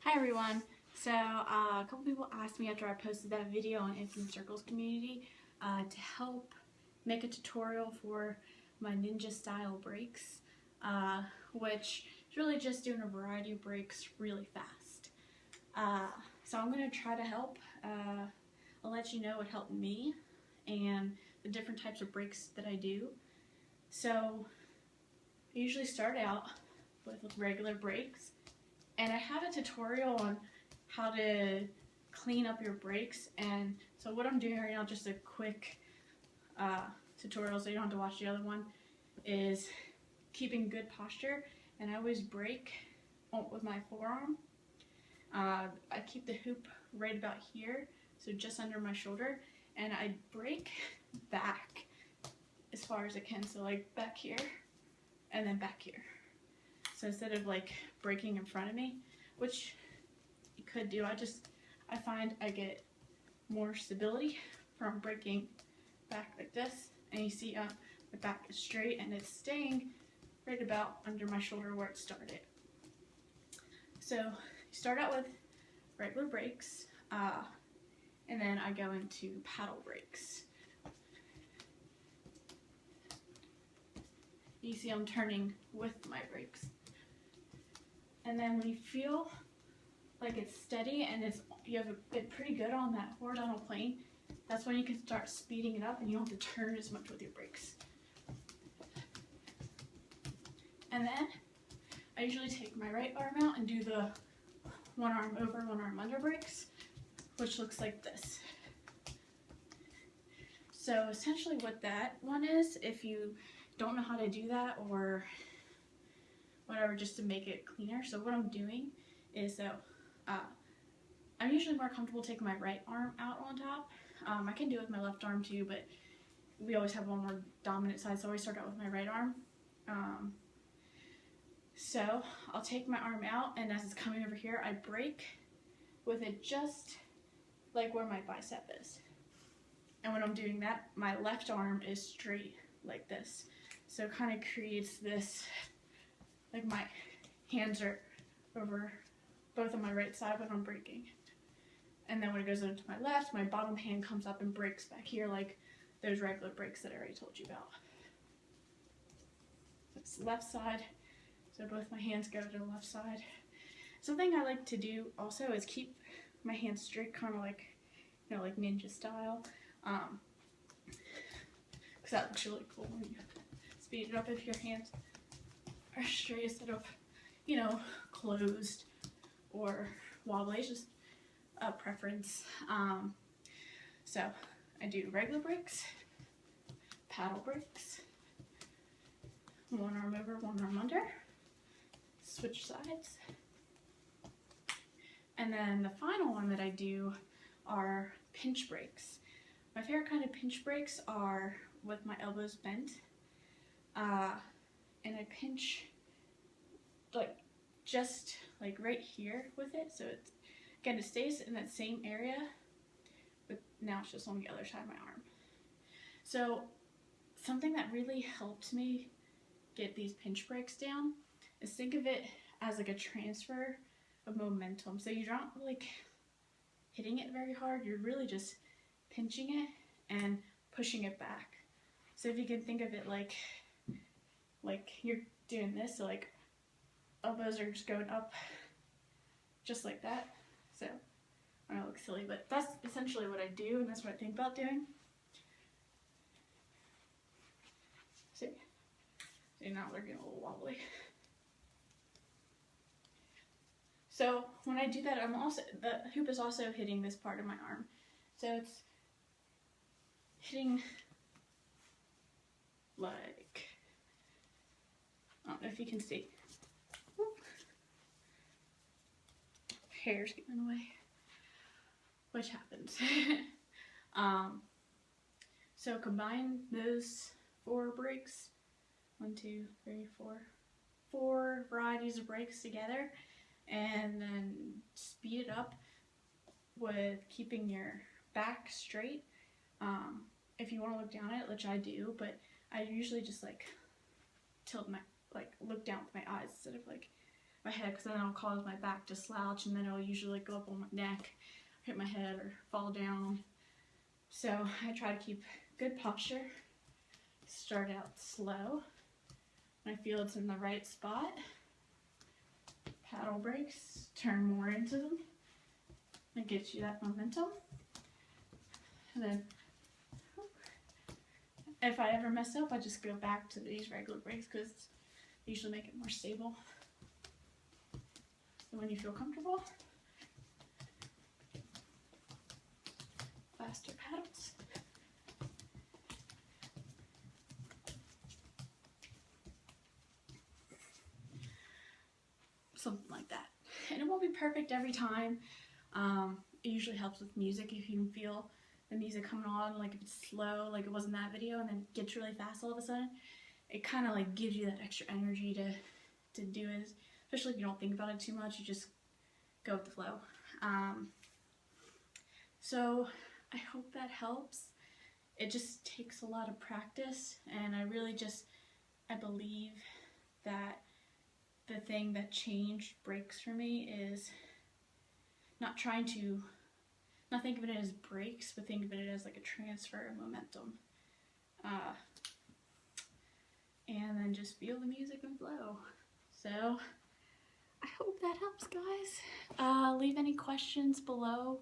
Hi everyone. So a couple people asked me after I posted that video on Infinite Circles community to help make a tutorial for my ninja style breaks, which is really just doing a variety of breaks really fast. So I'm going to try to help. I'll let you know what helped me and the different types of breaks that I do. So I usually start out with regular breaks. And I have a tutorial on how to clean up your breaks, and so what I'm doing right now, just a quick tutorial so you don't have to watch the other one, is keeping good posture. And I always break with my forearm. I keep the hoop right about here, so just under my shoulder, and I break back as far as I can, so like back here and then back here. So instead of like breaking in front of me, which you could do, I find I get more stability from breaking back like this. And you see the back is straight and it's staying right about under my shoulder where it started. So you start out with regular breaks, and then I go into paddle breaks. You see I'm turning with my breaks. And then when you feel like it's steady and you have it pretty good on that horizontal plane, that's when you can start speeding it up and you don't have to turn as much with your brakes. And then I usually take my right arm out and do the one arm over, one arm under breaks, which looks like this. So essentially what that one is, if you don't know how to do that or whatever, just to make it cleaner. So what I'm doing is that I'm usually more comfortable taking my right arm out on top. I can do it with my left arm too, but we always have one more dominant side, so I always start out with my right arm. So I'll take my arm out, and as it's coming over here, I break with it just like where my bicep is. And when I'm doing that, my left arm is straight like this. So it kind of creates this, like my hands are over both on my right side when I'm breaking. And then when it goes into my left, my bottom hand comes up and breaks back here like those regular breaks that I already told you about. It's left side, so both my hands go to the left side. Something I like to do also is keep my hands straight, kind of like, you know, like ninja style. Because that looks really cool when you speed it up if your hands are straight instead of, you know, closed or wobbly. It's just a preference. So I do regular breaks, paddle breaks, one arm over, one arm under, switch sides. And then the final one that I do are pinch breaks. My favorite kind of pinch breaks are with my elbows bent, and I pinch like just like right here with it, so it's again, it stays in that same area, but now it's just on the other side of my arm. So something that really helps me get these pinch breaks down is think of it as like a transfer of momentum. So you're not like hitting it very hard, you're really just pinching it and pushing it back. So if you can think of it like you're doing this, so like elbows are just going up just like that. So I know it looks silly, but that's essentially what I do, and that's what I think about doing. See now they're getting a little wobbly. So when I do that, the hoop is also hitting this part of my arm. So it's hitting like, I don't know if you can see. Hair's getting in the way, which happens. So combine those 4 breaks, 1, 2, 3, 4 varieties of breaks together, and then speed it up with keeping your back straight. If you want to look down at it, which I do, but I usually just like tilt my, like look down with my eyes instead of like my head, because then it'll cause my back to slouch, and then it'll usually go up on my neck, hit my head, or fall down. So I try to keep good posture. Start out slow. When I feel it's in the right spot, paddle brakes, turn more into them. It gets you that momentum. And then if I ever mess up, I just go back to these regular brakes because they usually make it more stable. So when you feel comfortable, faster paddles. Something like that. And it won't be perfect every time. It usually helps with music if you can feel the music coming on, like if it's slow, like it was in that video, and then it gets really fast all of a sudden. It kind of like gives you that extra energy to do it, especially if you don't think about it too much, you just go with the flow. So I hope that helps. It just takes a lot of practice, and I believe that the thing that changed brakes for me is not think of it as brakes, but think of it as like a transfer of momentum. And then just feel the music and flow. So I hope that helps, guys. Leave any questions below.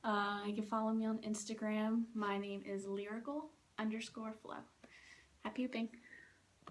You can follow me on Instagram. My name is lyrical_flow. Happy hooping.